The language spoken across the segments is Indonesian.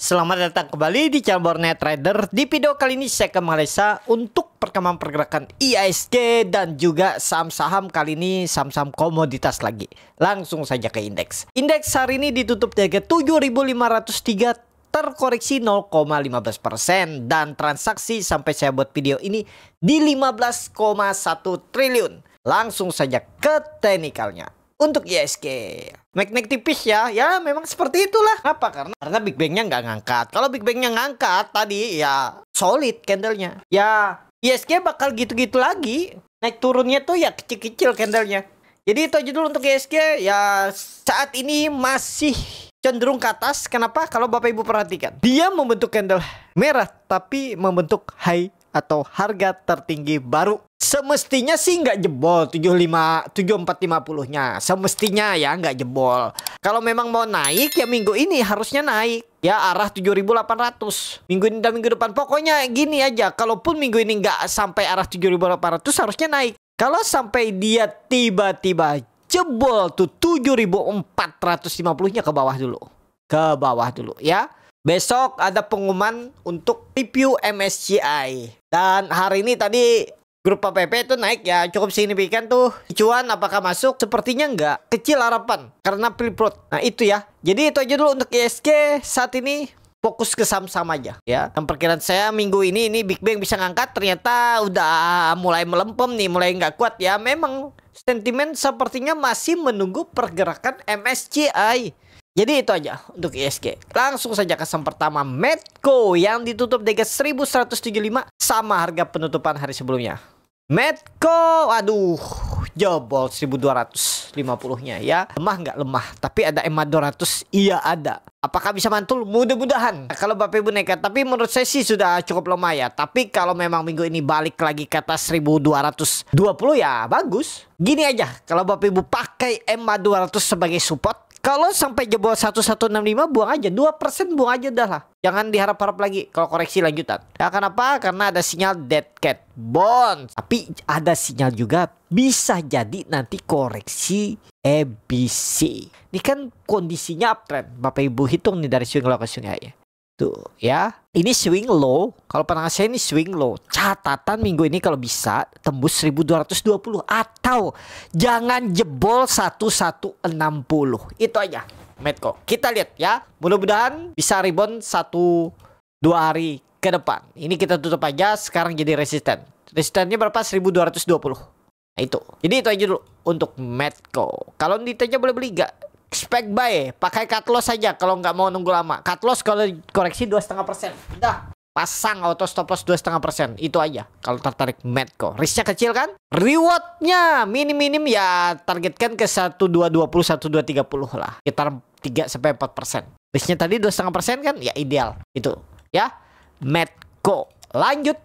Selamat datang kembali di channel Bornet Trader. Di video kali ini saya akan menganalisa untuk perkembangan pergerakan IHSG dan juga saham-saham, kali ini saham-saham komoditas lagi. Langsung saja ke indeks. Indeks hari ini ditutup di harga 7.503, terkoreksi 0,15%, dan transaksi sampai saya buat video ini di 15,1 triliun. Langsung saja ke teknikalnya. Untuk IHSG naik tipis ya memang seperti itulah. Apa? Karena Big Bang-nya nggak ngangkat. Kalau Big Bang-nya ngangkat tadi ya solid candlenya. Ya IHSG bakal gitu-gitu lagi. Naik turunnya tuh ya kecil-kecil candlenya. Jadi itu aja dulu untuk IHSG. Ya saat ini masih cenderung ke atas. Kenapa? Kalau Bapak Ibu perhatikan, dia membentuk candle merah tapi membentuk high atau harga tertinggi baru. Semestinya sih nggak jebol 7450-nya. Semestinya ya nggak jebol. Kalau memang mau naik ya minggu ini harusnya naik. Ya arah 7800. Minggu ini dan minggu depan. Pokoknya gini aja. Kalaupun minggu ini nggak sampai arah 7800 harusnya naik. Kalau sampai dia tiba-tiba jebol tuh 7450-nya ke bawah dulu. Ke bawah dulu ya. Besok ada pengumuman untuk review MSCI. Dan hari ini tadi grup APP itu naik ya, cukup signifikan tuh. Cuan apakah masuk? Sepertinya enggak. Kecil harapan karena pilprot. Nah itu ya. Jadi itu aja dulu untuk IHSG. Saat ini fokus ke saham-saham aja ya. Dan perkiraan saya minggu ini Big Bang bisa ngangkat. Ternyata udah mulai melempem nih, mulai nggak kuat ya. Memang sentimen sepertinya masih menunggu pergerakan MSCI. Jadi itu aja untuk IHSG. Langsung saja ke saham pertama, Medco, yang ditutup di harga 1175 sama harga penutupan hari sebelumnya. Medco, aduh, jebol 1250-nya ya. Lemah nggak lemah, tapi ada EMA 200, iya ada. Apakah bisa mantul? Mudah-mudahan. Kalau Bapak Ibu nekat, tapi menurut saya sih sudah cukup lemah ya. Tapi kalau memang minggu ini balik lagi ke atas 1220 ya bagus. Gini aja, kalau Bapak Ibu pakai EMA 200 sebagai support, kalau sampai jebol 1165 buang aja, 2% buang aja dah lah. Jangan diharap-harap lagi kalau koreksi lanjutan. Ya kenapa? Karena ada sinyal dead cat bond. Tapi ada sinyal juga bisa jadi nanti koreksi EBC. Ini kan kondisinya uptrend. Bapak Ibu hitung nih dari swing low ke swing high ya. Tuh ya. Ini swing low. Kalau pandangan saya ini swing low. Catatan minggu ini kalau bisa tembus 1220 atau jangan jebol 1160. Itu aja Medco. Kita lihat ya. Mudah-mudahan bisa rebound 1-2 hari ke depan. Ini kita tutup aja. Sekarang jadi resisten. Resistennya berapa? 1220. Nah itu. Jadi itu aja dulu untuk Medco. Kalau ditanya boleh beli gak? Expect buy, pakai cut loss saja kalau nggak mau nunggu lama. Cut loss kalau koreksi 2,5%. Udah, pasang auto stop loss 2,5%. Itu aja kalau tertarik Medco. Risknya kecil kan? Rewardnya minim-minim ya, targetkan ke 1220, 1230 lah. Sekitar 3-4%. Risknya tadi 2,5% kan? Ya ideal. Itu ya, Medco. Lanjut,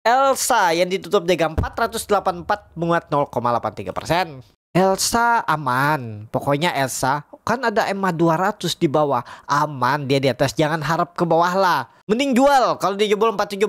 Elsa yang ditutup di 484 menguat 0,83%. Elsa aman, pokoknya Elsa kan ada EMA 200 di bawah, aman dia di atas, jangan harap ke bawah lah. Mending jual kalau dia jebol 474,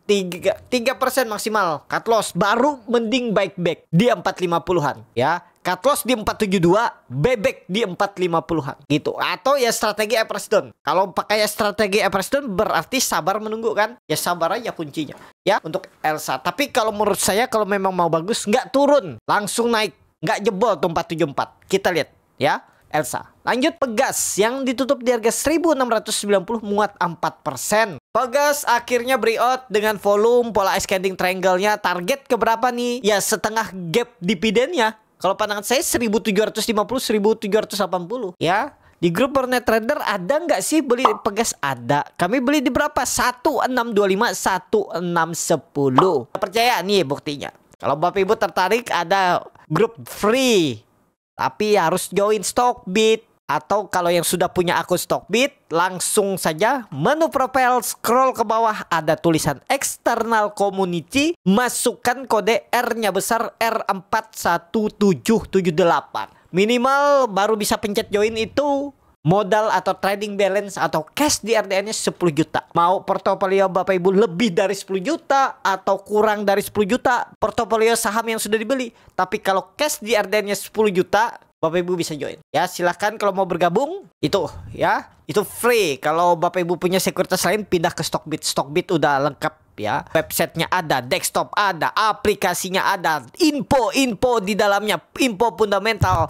3% maksimal cut loss, baru mending baik di 450-an ya. Cut loss di 472, bebek di 450-an gitu. Atau ya strategi average down. Kalau pakai strategi average down berarti sabar menunggu kan? Ya sabar aja kuncinya ya untuk Elsa. Tapi kalau menurut saya kalau memang mau bagus nggak turun, langsung naik. Nggak jebol tuh 474. Kita lihat ya Elsa. Lanjut Pegas yang ditutup di harga 1690 muat 4%. Pegas akhirnya breakout dengan volume pola ascending triangle-nya. Target keberapa nih? Ya setengah gap dividennya. Kalau pandangan saya 1750 1780 ya. Di grup Bornet Trader ada nggak sih beli Pegas? Ada. Kami beli di berapa? 1625 1610. Percaya nih buktinya. Kalau Bapak Ibu tertarik ada grup free, tapi harus join Stockbit. Atau kalau yang sudah punya akun Stockbit, langsung saja menu profile scroll ke bawah ada tulisan external community, masukkan kode R-nya besar R41778. Minimal baru bisa pencet join itu modal atau trading balance atau cash di RDN-nya 10 juta. Mau portofolio Bapak Ibu lebih dari 10 juta atau kurang dari 10 juta, portofolio saham yang sudah dibeli. Tapi kalau cash di RDN-nya 10 juta, Bapak Ibu bisa join. Ya, silahkan kalau mau bergabung itu ya, itu free. Kalau Bapak Ibu punya sekuritas lain pindah ke Stockbit. Stockbit udah lengkap ya. Websitenya ada, desktop ada, aplikasinya ada, info di dalamnya, info fundamental,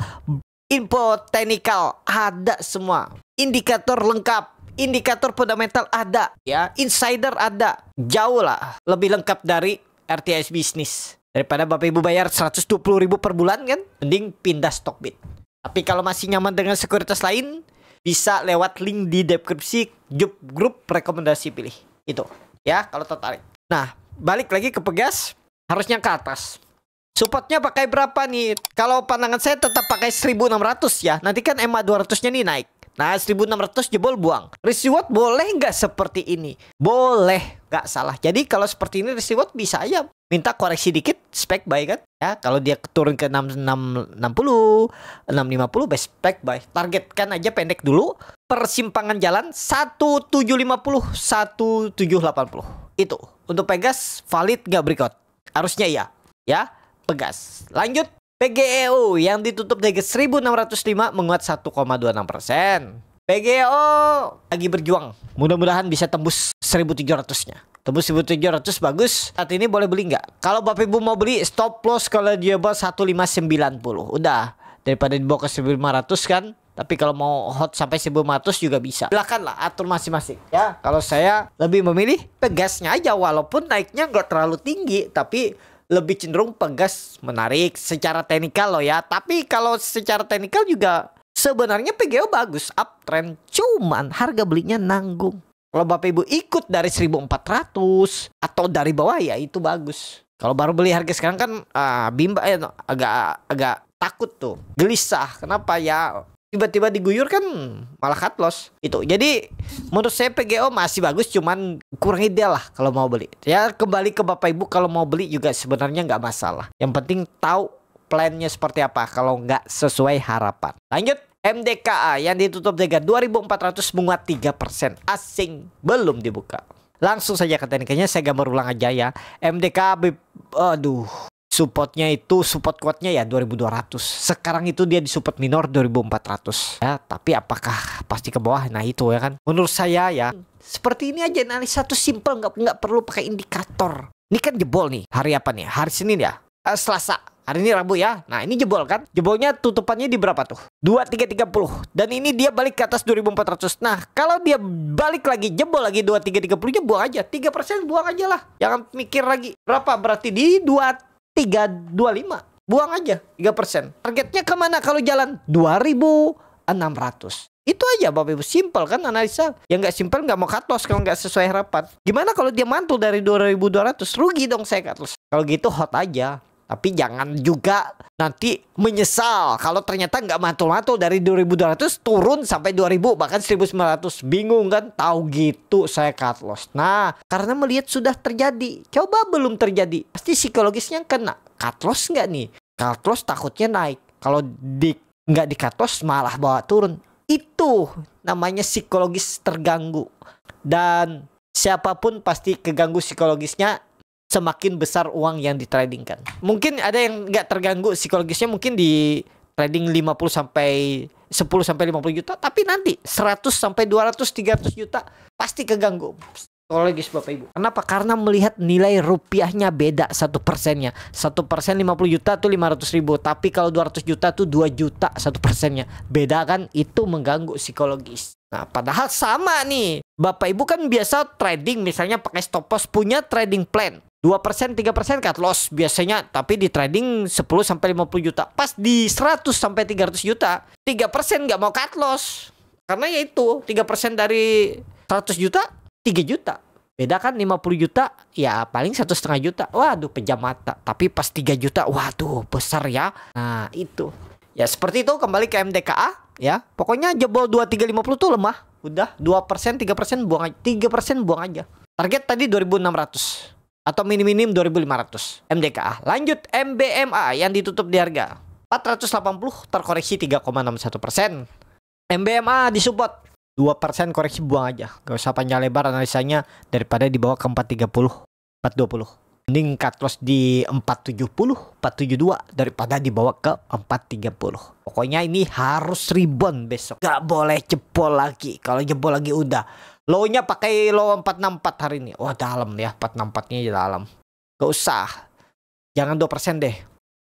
info teknikal ada semua. Indikator lengkap. Indikator fundamental ada ya, insider ada. Jauh lah lebih lengkap dari RTS Bisnis. Daripada Bapak Ibu bayar 120.000 per bulan kan, mending pindah Stockbit. Tapi kalau masih nyaman dengan sekuritas lain, bisa lewat link di deskripsi grup rekomendasi pilih. Itu ya kalau tertarik. Nah, balik lagi ke Pegas, harusnya ke atas. Supportnya pakai berapa nih? Kalau pandangan saya tetap pakai 1600 ya. Nanti kan EMA 200-nya nih naik. Nah, 1600 jebol buang. Reward boleh nggak seperti ini? Boleh, nggak salah. Jadi kalau seperti ini reward bisa aja minta koreksi dikit, spek buy kan? Ya, kalau dia turun ke 6660, 650, best spek buy. Targetkan aja pendek dulu. Persimpangan jalan 1750, 1780. Itu. Untuk Pegas valid nggak breakout? Harusnya iya. Ya, Pegas. Lanjut. PGEO yang ditutup dari 1605 menguat 1,26%. PGEO lagi berjuang. Mudah-mudahan bisa tembus 1700-nya. Tembus 1700 bagus. Saat ini boleh beli nggak? Kalau Bapak Ibu mau beli, stop loss kalau dia bawah 1590. Udah, daripada dibawa ke 1500 kan. Tapi kalau mau hot sampai 1500 juga bisa. Silakan lah, atur masing-masing. Ya, kalau saya lebih memilih Pegasnya aja. Walaupun naiknya nggak terlalu tinggi, tapi lebih cenderung Pegas menarik secara teknikal loh ya. Tapi kalau secara teknikal juga sebenarnya PGO bagus, uptrend. Cuman harga belinya nanggung. Kalau Bapak Ibu ikut dari 1400 atau dari bawah ya itu bagus. Kalau baru beli harga sekarang kan bimba agak takut tuh. Gelisah. Kenapa ya? Tiba-tiba diguyur kan malah cut loss. Itu. Jadi menurut saya PGO masih bagus, cuman kurang ideal lah kalau mau beli. Ya kembali ke Bapak Ibu, kalau mau beli juga sebenarnya nggak masalah. Yang penting tahu plannya seperti apa kalau nggak sesuai harapan. Lanjut. MDKA yang ditutup dengan 2400 menguat 3%. Asing belum dibuka. Langsung saja ke teknikanya, saya gambar ulang aja ya. MDKA aduh, supportnya itu support kuatnya ya 2200. Sekarang itu dia di support minor 2400 ya, tapi apakah pasti ke bawah? Nah itu ya kan. Menurut saya ya seperti ini aja, analisa tuh simple, nggak perlu pakai indikator. Ini kan jebol nih. Hari apa nih? Hari Senin ya. Selasa. Hari ini Rabu ya. Nah ini jebol kan. Jebolnya tutupannya di berapa tuh? 2330. Dan ini dia balik ke atas 2400. Nah kalau dia balik lagi jebol lagi 2330 nya buang aja. 3% buang aja lah. Jangan mikir lagi. Berapa? Berarti di 2325. Buang aja 3%. Targetnya kemana kalau jalan? 2600. Itu aja Bapak Ibu. Simple kan analisa. Yang nggak simple nggak mau cut loss kalau nggak sesuai harapan. Gimana kalau dia mantul dari 2200? Rugi dong saya cut loss. Kalau gitu hot aja. Tapi jangan juga nanti menyesal kalau ternyata nggak mantul-mantul dari 2200 turun sampai 2000 bahkan 1900. Bingung kan? Tahu gitu saya cut loss. Nah, karena melihat sudah terjadi. Coba belum terjadi. Pasti psikologisnya kena. Cut loss nggak nih? Cut loss takutnya naik. Kalau nggak di cut loss malah bawa turun. Itu namanya psikologis terganggu. Dan siapapun pasti keganggu psikologisnya semakin besar uang yang ditradingkan. Mungkin ada yang nggak terganggu psikologisnya mungkin di trading 50 sampai 10 sampai 50 juta, tapi nanti 100 sampai 200 300 juta pasti keganggu psikologis Bapak Ibu. Kenapa? Karena melihat nilai rupiahnya beda 1%-nya. 1% 50 juta tuh 500.000, tapi kalau 200 juta tuh 2 juta 1%-nya. Beda kan? Itu mengganggu psikologis. Nah, padahal sama nih. Bapak Ibu kan biasa trading misalnya pakai stop loss, punya trading plan. 2%, 3% cut loss biasanya, tapi di trading 10 sampai 50 juta. Pas di 100 sampai 300 juta, 3% nggak mau cut loss. Karena ya itu, 3% dari 100 juta, 3 juta. Beda kan 50 juta, ya paling 1,5 juta. Waduh, pejam mata. Tapi pas 3 juta, waduh, besar ya. Nah, itu. Ya seperti itu, kembali ke MDKA ya. Pokoknya jebol 2350 tuh lemah. Udah 2%, 3% buang aja. 3% buang aja. Target tadi 2600. Atau minim-minim 2500 MDKA. Lanjut MBMA yang ditutup di harga 480 terkoreksi 3,61%. MBMA disupport 2% koreksi buang aja. Gak usah panjang lebar analisanya daripada dibawa ke 430 420. Mending cut loss di 470, 472 daripada dibawa ke 430. Pokoknya ini harus rebound besok. Gak boleh jebol lagi. Kalau jebol lagi udah. Low-nya pakai low 464 hari ini. Wah dalam ya, 464-nya dalam. Gak usah. Jangan 2% deh.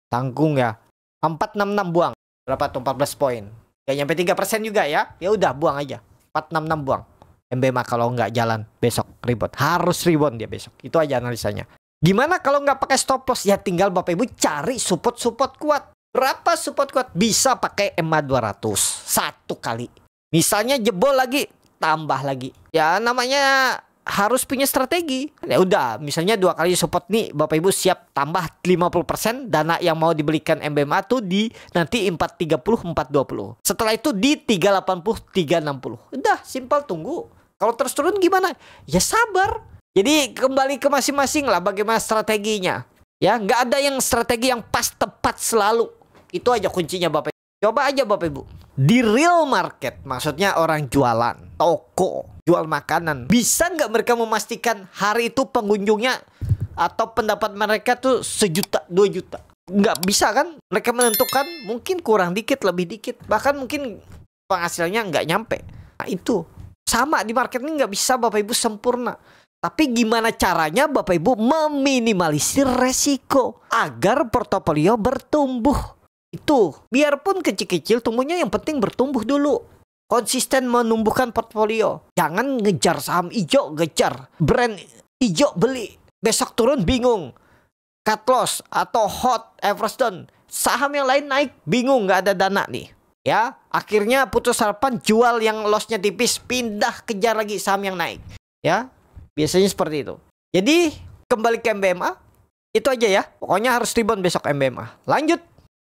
Tanggung ya. 466 buang. Berapa tuh? 14 poin. Gak nyampe 3% juga ya. Ya udah buang aja. 466 buang. MBMA kalau nggak jalan besok rebound. Harus rebound dia besok. Itu aja analisanya. Gimana kalau nggak pakai stop loss? Ya tinggal Bapak Ibu cari support kuat. Berapa support kuat? Bisa pakai EMA 200. Satu kali. Misalnya jebol lagi, tambah lagi. Ya namanya harus punya strategi. Ya udah, misalnya 2 kali support nih, Bapak Ibu siap tambah 50% dana yang mau dibelikan MBMA tuh di nanti 430, 420. Setelah itu di 380, 360. Udah, simpel tunggu. Kalau terus turun gimana? Ya sabar. Jadi kembali ke masing-masing lah bagaimana strateginya. Ya, nggak ada yang strategi yang pas tepat selalu. Itu aja kuncinya Bapak Ibu. Coba aja Bapak Ibu. Di real market, maksudnya orang jualan, toko, jual makanan. Bisa nggak mereka memastikan hari itu pengunjungnya atau pendapat mereka tuh 1 juta, 2 juta? Nggak bisa kan? Mereka menentukan mungkin kurang dikit, lebih dikit. Bahkan mungkin penghasilannya nggak nyampe. Nah itu. Sama di market ini nggak bisa Bapak Ibu sempurna. Tapi gimana caranya Bapak Ibu meminimalisir resiko agar portofolio bertumbuh. Itu biarpun kecil-kecil tumbuhnya, yang penting bertumbuh dulu. Konsisten menumbuhkan portfolio. Jangan ngejar saham hijau, ngejar brand hijau beli. Besok turun bingung. Cut loss atau hot average down. Saham yang lain naik bingung, nggak ada dana nih. Ya, akhirnya putus harapan, jual yang lossnya tipis, pindah kejar lagi saham yang naik. Ya, biasanya seperti itu. Jadi kembali ke MBMA, itu aja ya. Pokoknya harus rebound besok MBMA. Lanjut.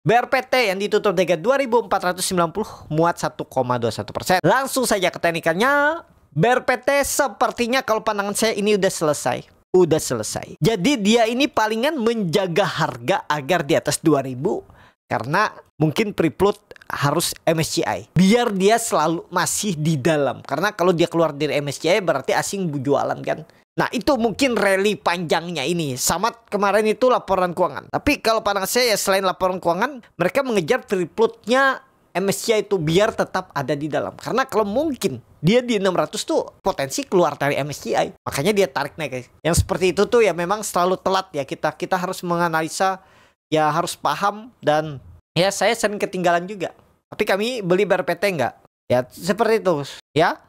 BRPT yang ditutup dengan 2490 muat 1,21%. Langsung saja ke teknikannya. BRPT sepertinya kalau pandangan saya ini udah selesai. Udah selesai. Jadi dia ini palingan menjaga harga agar di atas 2000. Karena mungkin pre-float harus MSCI. Biar dia selalu masih di dalam. Karena kalau dia keluar dari MSCI berarti asing jualan kan. Nah itu mungkin rally panjangnya ini. Sama kemarin itu laporan keuangan. Tapi kalau pandangan saya ya selain laporan keuangan, mereka mengejar pre-floatnya MSCI itu biar tetap ada di dalam. Karena kalau mungkin dia di 600 tuh potensi keluar dari MSCI. Makanya dia tarik naik. Yang seperti itu tuh ya memang selalu telat ya. Kita harus menganalisa. Ya harus paham dan ya saya sering ketinggalan juga. Tapi kami beli BRPT enggak. Ya seperti itu ya.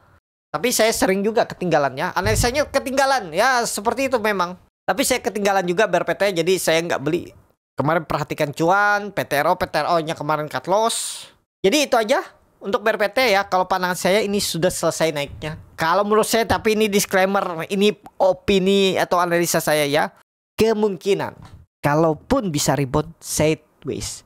Tapi saya sering juga ketinggalannya. Analisanya ketinggalan. Ya seperti itu memang. Tapi saya ketinggalan juga BRPT jadi saya nggak beli. Kemarin perhatikan cuan, PTRO-nya kemarin cut loss. Jadi itu aja untuk BRPT ya. Kalau pandangan saya ini sudah selesai naiknya. Kalau menurut saya, tapi ini disclaimer, ini opini atau analisa saya ya. Kemungkinan kalaupun bisa rebound sideways.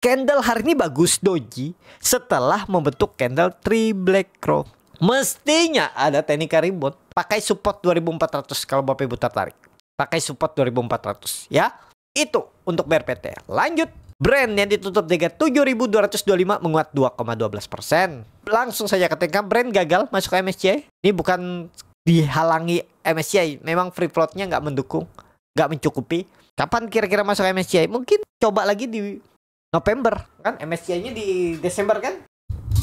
Candle hari ini bagus doji setelah membentuk candle 3 black crow. Mestinya ada teknika rebound. Pakai support 2400 kalau Bapak Ibu tertarik. Pakai support 2400 ya. Itu untuk BRPT. Lanjut. Brand yang ditutup dengan 7225 menguat 2,12%. Langsung saja ketika brand gagal masuk ke MSCI. Ini bukan dihalangi MSCI. Memang free floatnya nggak mendukung. Nggak mencukupi. Kapan kira-kira masuk MSCI? Mungkin coba lagi di November. Kan MSCI-nya di Desember kan?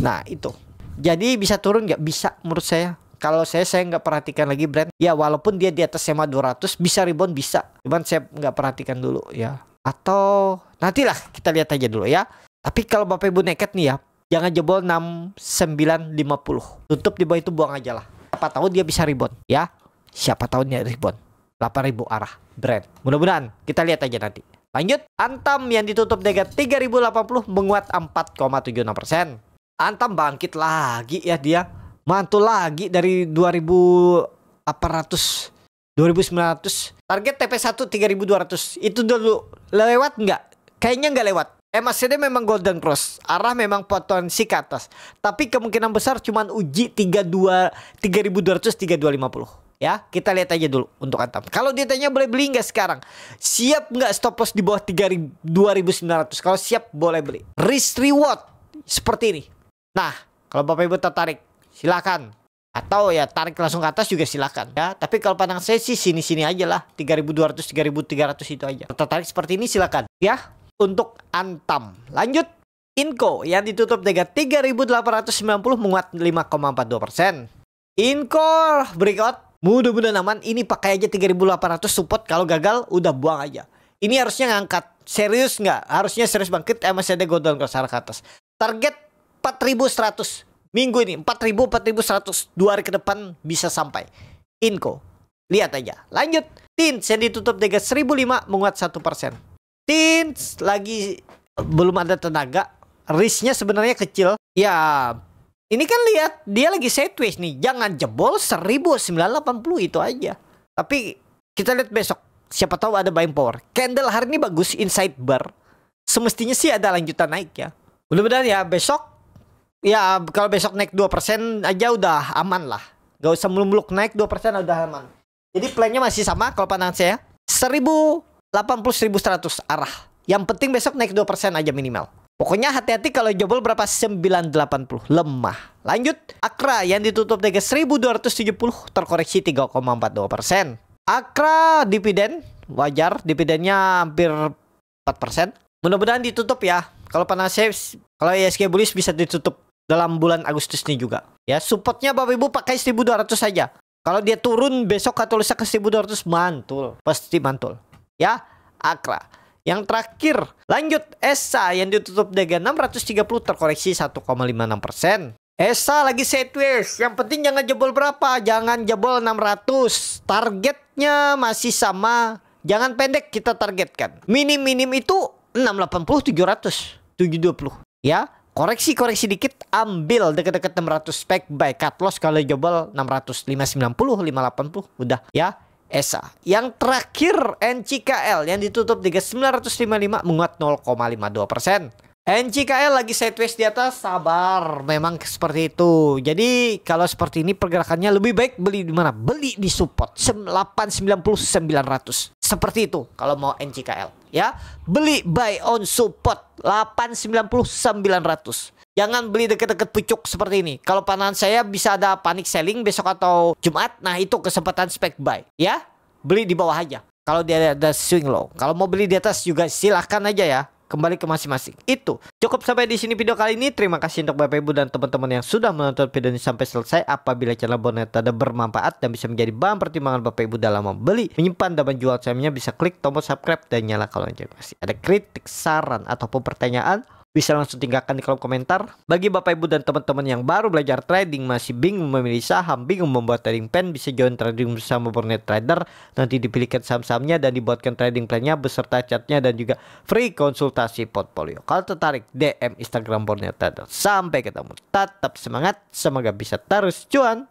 Nah itu. Jadi bisa turun nggak? Bisa menurut saya. Kalau saya nggak perhatikan lagi brand. Ya walaupun dia di atas SMA 200 bisa rebound bisa. Cuman saya nggak perhatikan dulu ya. Atau nantilah kita lihat aja dulu ya. Tapi kalau Bapak Ibu nekat nih ya. Jangan jebol 6950. Tutup di bawah itu buang aja lah. Siapa tahu dia bisa rebound ya. Siapa tahu dia rebound. 8.000 arah brand. Mudah-mudahan kita lihat aja nanti. Lanjut. Antam yang ditutup dengan 3080 menguat 4,76%. Antam bangkit lagi ya dia. Mantul lagi dari 2800 2900. Target TP1 3200. Itu dulu lewat nggak? Kayaknya nggak lewat. MACD memang golden cross. Arah memang potensi ke atas. Tapi kemungkinan besar cuman uji 3200 3250. Ya, kita lihat aja dulu untuk Antam. Kalau ditanya boleh beli nggak sekarang? Siap nggak stop loss di bawah 2900? Kalau siap boleh beli. Risk reward seperti ini. Nah, kalau Bapak Ibu tertarik, silakan Atau ya tarik langsung ke atas juga silakan ya. Tapi kalau pandangan saya sih sini-sini aja lah. 3.200, 3.300 itu aja. Tertarik seperti ini silakan ya. Untuk Antam. Lanjut. Inco yang ditutup dengan 3.890 menguat 5,42%. Inco breakout. Mudah-mudahan aman. Ini pakai aja 3.800 support. Kalau gagal udah buang aja. Ini harusnya ngangkat. Serius nggak? Harusnya serius bangkit. Masih ada go down ke atas. Target 4.100. Minggu ini 4.100, 2 hari ke depan bisa sampai. Inco, lihat aja. Lanjut, Tins yang ditutup dengan 1.005 menguat 1%. Tins lagi belum ada tenaga, risknya sebenarnya kecil. Ya, ini kan lihat dia lagi sideways nih. Jangan jebol 1.980 itu aja. Tapi kita lihat besok, siapa tahu ada buying power. Candle hari ini bagus, inside bar. Semestinya sih ada lanjutan naik ya. Mudah-mudahan ya besok. Ya kalau besok naik 2% aja udah aman lah. Gak usah muluk-muluk naik 2% udah aman. Jadi plannya masih sama kalau pandangan saya. 1.080, 1.100 arah. Yang penting besok naik 2% aja minimal. Pokoknya hati-hati kalau jebol berapa? 980. Lemah. Lanjut. Akra yang ditutup dengan 1.270 terkoreksi 3,42%. Akra dividen. Wajar. Dividennya hampir 4%. Mudah-mudahan ditutup ya. Kalau pandangan saya, kalau ISG bullish bisa ditutup dalam bulan Agustus ini juga. Ya, supportnya Bapak Ibu pakai 1.200 saja. Kalau dia turun besok atau lusa ke 1.200 mantul, pasti mantul. Ya, Akra. Yang terakhir, lanjut ESA yang ditutup dengan 630 terkoreksi 1,56%. ESA lagi sideways. Yang penting jangan jebol berapa? Jangan jebol 600. Targetnya masih sama. Jangan pendek kita targetkan. Minim itu 680, 700, 720. Ya. Koreksi dikit, ambil dekat-dekat 600 spek buy, cut loss kalau jebol 600, 590, 580 udah ya. ESA. Yang terakhir NCKL yang ditutup di 955 menguat 0,52%. NCKL lagi sideways di atas, sabar, memang seperti itu. Jadi kalau seperti ini pergerakannya lebih baik beli di mana? Beli di support 890, 900. Seperti itu kalau mau NCKL ya. Beli buy on support 890, 900. Jangan beli deket-deket pucuk seperti ini. Kalau pandangan saya bisa ada panic selling besok atau Jumat. Nah itu kesempatan spek buy ya. Beli di bawah aja kalau dia ada swing low. Kalau mau beli di atas juga silahkan aja ya. Kembali ke masing-masing. Itu cukup sampai di sini video kali ini. Terima kasih untuk Bapak Ibu dan teman-teman yang sudah menonton video ini sampai selesai. Apabila channel Borneo Trader bermanfaat dan bisa menjadi bahan pertimbangan Bapak Ibu dalam membeli, menyimpan dan menjual sahamnya, bisa klik tombol subscribe dan nyalakan lonceng notifikasi. Ada kritik, saran ataupun pertanyaan, bisa langsung tinggalkan di kolom komentar. Bagi Bapak Ibu dan teman-teman yang baru belajar trading, masih bingung memilih saham, bingung membuat trading plan, bisa join trading bersama Borneo Trader. Nanti dipilihkan saham-sahamnya dan dibuatkan trading plannya beserta chartnya dan juga free konsultasi portfolio. Kalau tertarik, DM Instagram Borneo Trader. Sampai ketemu. Tetap semangat, semoga bisa terus cuan.